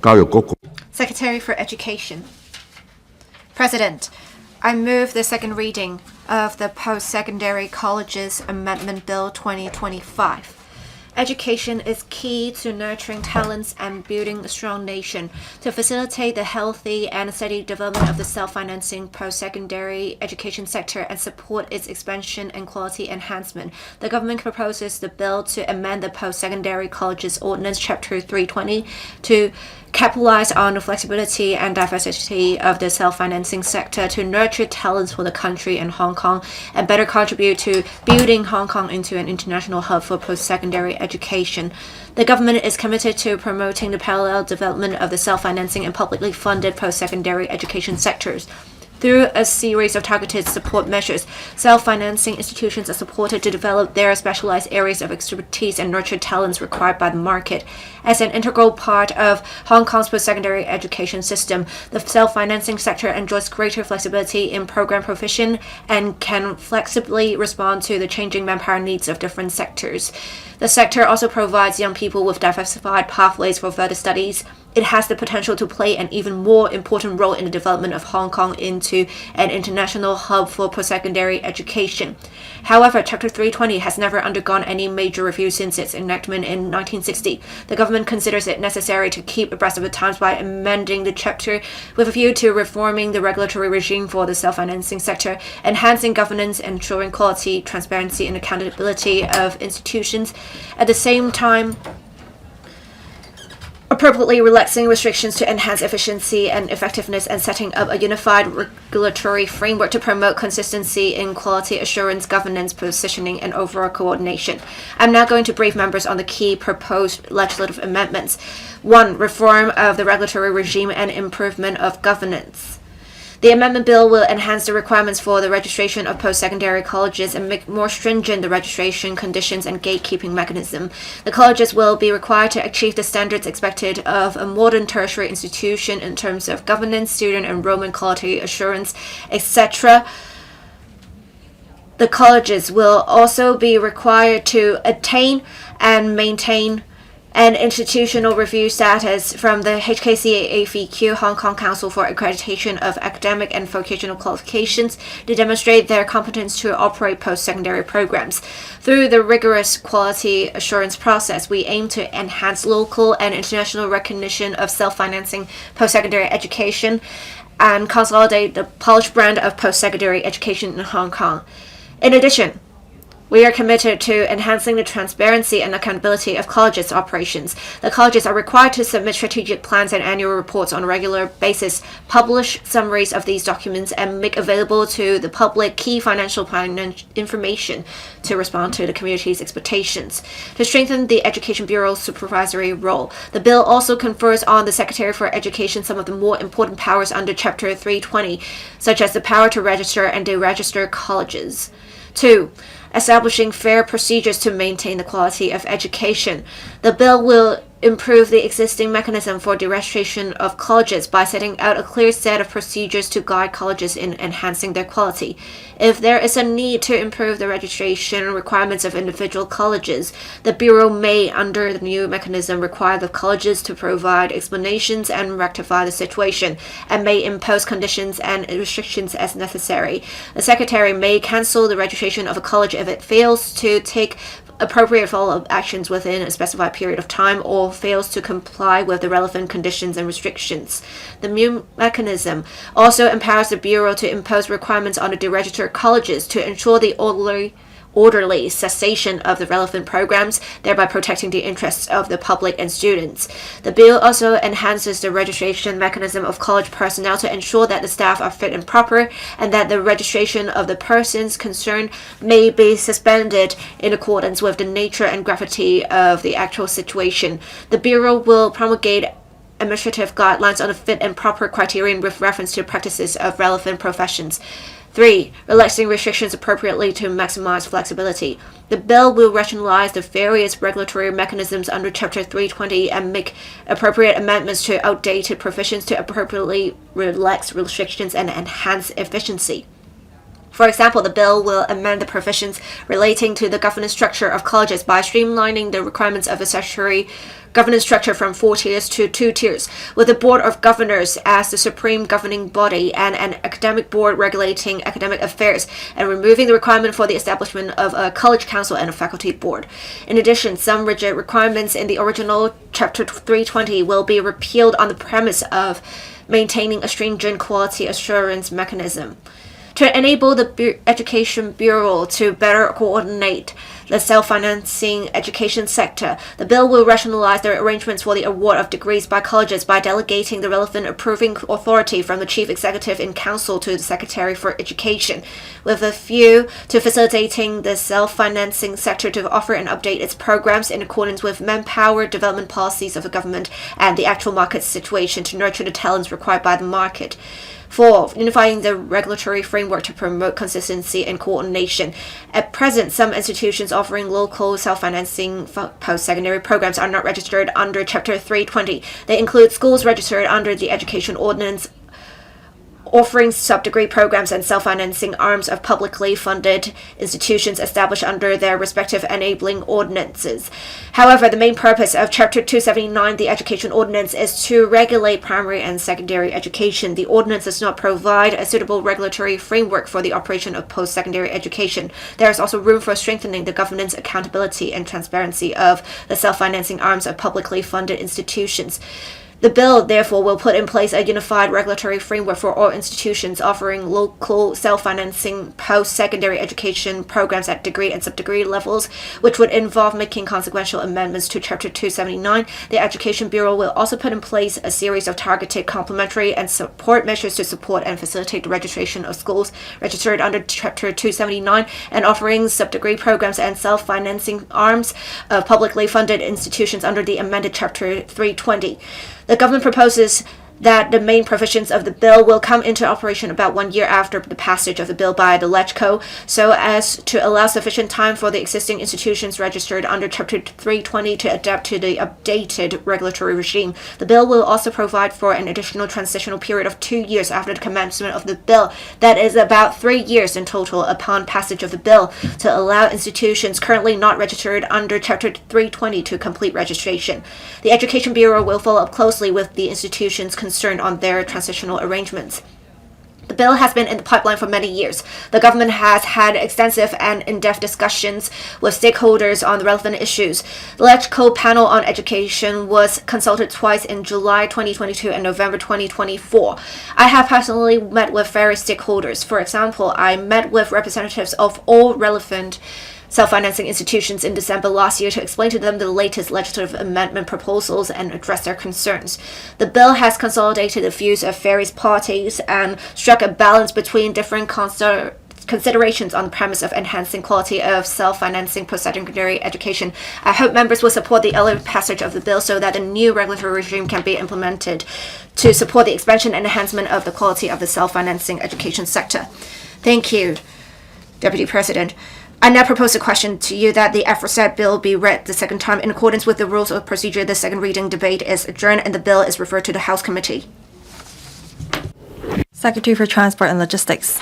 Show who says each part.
Speaker 1: 教育局
Speaker 2: Secretary for Education. President, I move the second reading of the Post-Secondary Colleges Amendment Bill 2025. Education is key to nurturing talents and building a strong nation. To facilitate the healthy and steady development of the self-financing post-secondary education sector and support its expansion and quality enhancement, the government proposes the bill to amend the Post-Secondary Colleges Ordinance Chapter 320 to capitalize on the flexibility and diversity of the self-financing sector to nurture talents for the country and Hong Kong and better contribute to building Hong Kong into an international hub for post-secondary education. The government is committed to promoting the parallel development of the self-financing and publicly funded post-secondary education sectors. Through a series of targeted support measures, self-financing institutions are supported to develop their specialized areas of expertise and nurture talents required by the market. As an integral part of Hong Kong's post-secondary education system, the self-financing sector enjoys greater flexibility in program provision and can flexibly respond to the changing manpower needs of different sectors. The sector also provides young people with diversified pathways for further studies. It has the potential to play an even more important role in the development of Hong Kong into an international hub for post-secondary education. However, Chapter 320 has never undergone any major review since its enactment in 1960. The government considers it necessary to keep abreast of the times by amending the chapter with a view to reforming the regulatory regime for the self-financing sector, enhancing governance, ensuring quality, transparency, and accountability of institutions. At the same time, appropriately relaxing restrictions to enhance efficiency and effectiveness and setting up a unified regulatory framework to promote consistency in quality assurance, governance, positioning, and overall coordination. I'm now going to brief members on the key proposed legislative amendments. 1. Reform of the regulatory regime and improvement of governance. The amendment bill will enhance the requirements for the registration of post-secondary colleges and make more stringent the registration conditions and gatekeeping mechanism. The colleges will be required to achieve the standards expected of a modern tertiary institution in terms of governance, student enrollment, quality assurance, etc. The colleges will also be required to attain and maintain an institutional review status from the HKCAAVQ Hong Kong Council for Accreditation of Academic and Vocational Qualifications to demonstrate their competence to operate post-secondary programs. Through the rigorous quality assurance process, we aim to enhance local and international recognition of self-financing post-secondary education and consolidate the polished brand of post-secondary education in Hong Kong. In addition, we are committed to enhancing the transparency and accountability of colleges' operations. The colleges are required to submit strategic plans and annual reports on a regular basis, publish summaries of these documents, and make available to the public key financial planning information to respond to the community's expectations. To strengthen the Education Bureau's supervisory role, the bill also confers on the Secretary for Education some of the more important powers under Chapter 320, such as the power to register and deregister colleges. 2. Establishing fair procedures to maintain the quality of education. The bill will improve the existing mechanism for deregistration of colleges by setting out a clear set of procedures to guide colleges in enhancing their quality. If there is a need to improve the registration requirements of individual colleges, the Bureau may, under the new mechanism, require the colleges to provide explanations and rectify the situation, and may impose conditions and restrictions as necessary. The Secretary may cancel the registration of a college if it fails to take appropriate follow-up actions within a specified period of time or fails to comply with the relevant conditions and restrictions. The new mechanism also empowers the Bureau to impose requirements on the deregistered colleges to ensure the orderly cessation of the relevant programs, thereby protecting the interests of the public and students. The bill also enhances the registration mechanism of college personnel to ensure that the staff are fit and proper, and that the registration of the persons concerned may be suspended in accordance with the nature and gravity of the actual situation. The Bureau will promulgate administrative guidelines on the fit and proper criterion with reference to practices of relevant professions. 3. Relaxing restrictions appropriately to maximize flexibility. The bill will rationalize the various regulatory mechanisms under Chapter 320 and make appropriate amendments to outdated provisions to appropriately relax restrictions and enhance efficiency. For example, the bill will amend the provisions relating to the governance structure of colleges by streamlining the requirements of the statutory governance structure from 4 tiers to 2 tiers, with the Board of Governors as the supreme governing body and an academic board regulating academic affairs, and removing the requirement for the establishment of a college council and a faculty board. In addition, some rigid requirements in the original Chapter 320 will be repealed on the premise of maintaining a stringent quality assurance mechanism. To enable the Education Bureau to better coordinate the self-financing education sector, the bill will rationalize the arrangements for the award of degrees by colleges by delegating the relevant approving authority from the Chief Executive in Council to the Secretary for Education, with a view to facilitating the self-financing sector to offer and update its programs in accordance with manpower development policies of the government and the actual market situation to nurture the talents required by the market. 4. Unifying the regulatory framework to promote consistency and coordination. At present, some institutions offering local self-financing post-secondary programs are not registered under Chapter 320. They include schools registered under the Education Ordinance, offering sub-degree programs and self-financing arms of publicly funded institutions established under their respective enabling ordinances. However, the main purpose of Chapter 279, the Education Ordinance, is to regulate primary and secondary education. The ordinance does not provide a suitable regulatory framework for the operation of post-secondary education. There is also room for strengthening the governance, accountability, and transparency of the self-financing arms of publicly funded institutions. The bill, therefore, will put in place a unified regulatory framework for all institutions offering local self-financing post-secondary education programs at degree and sub-degree levels, which would involve making consequential amendments to Chapter 279. The Education Bureau will also put in place a series of targeted complementary and support measures to support and facilitate the registration of schools registered under Chapter 279 and offering sub-degree programs and self-financing arms of publicly funded institutions under the amended Chapter 320. The government proposes that the main provisions of the bill will come into operation about 1 year after the passage of the bill by the LegCo, so as to allow sufficient time for the existing institutions registered under Chapter 320 to adapt to the updated regulatory regime. The bill will also provide for an additional transitional period of 2 years after the commencement of the bill, that is about 3 years in total upon passage of the bill, to allow institutions currently not registered under Chapter 320 to complete registration. The Education Bureau will follow up closely with the institutions concerned on their transitional arrangements. The bill has been in the pipeline for many years. The government has had extensive and in-depth discussions with stakeholders on the relevant issues. The LegCo panel on education was consulted twice in July 2022 and November 2024. I have personally met with various stakeholders. For example, I met with representatives of all relevant self-financing institutions in December last year to explain to them the latest legislative amendment proposals and address their concerns. The bill has consolidated the views of various parties and struck a balance between different considerations on the premise of enhancing quality of self-financing post-secondary education. I hope members will support the early passage of the bill so that a new regulatory regime can be implemented to support the expansion and enhancement of the quality of the self-financing education sector. Thank you, Deputy President. I now propose a question to you that the aforesaid bill be read the second time in accordance with the rules of procedure. The second reading debate is adjourned and the bill is referred to the House Committee.
Speaker 1: Secretary for Transport and Logistics.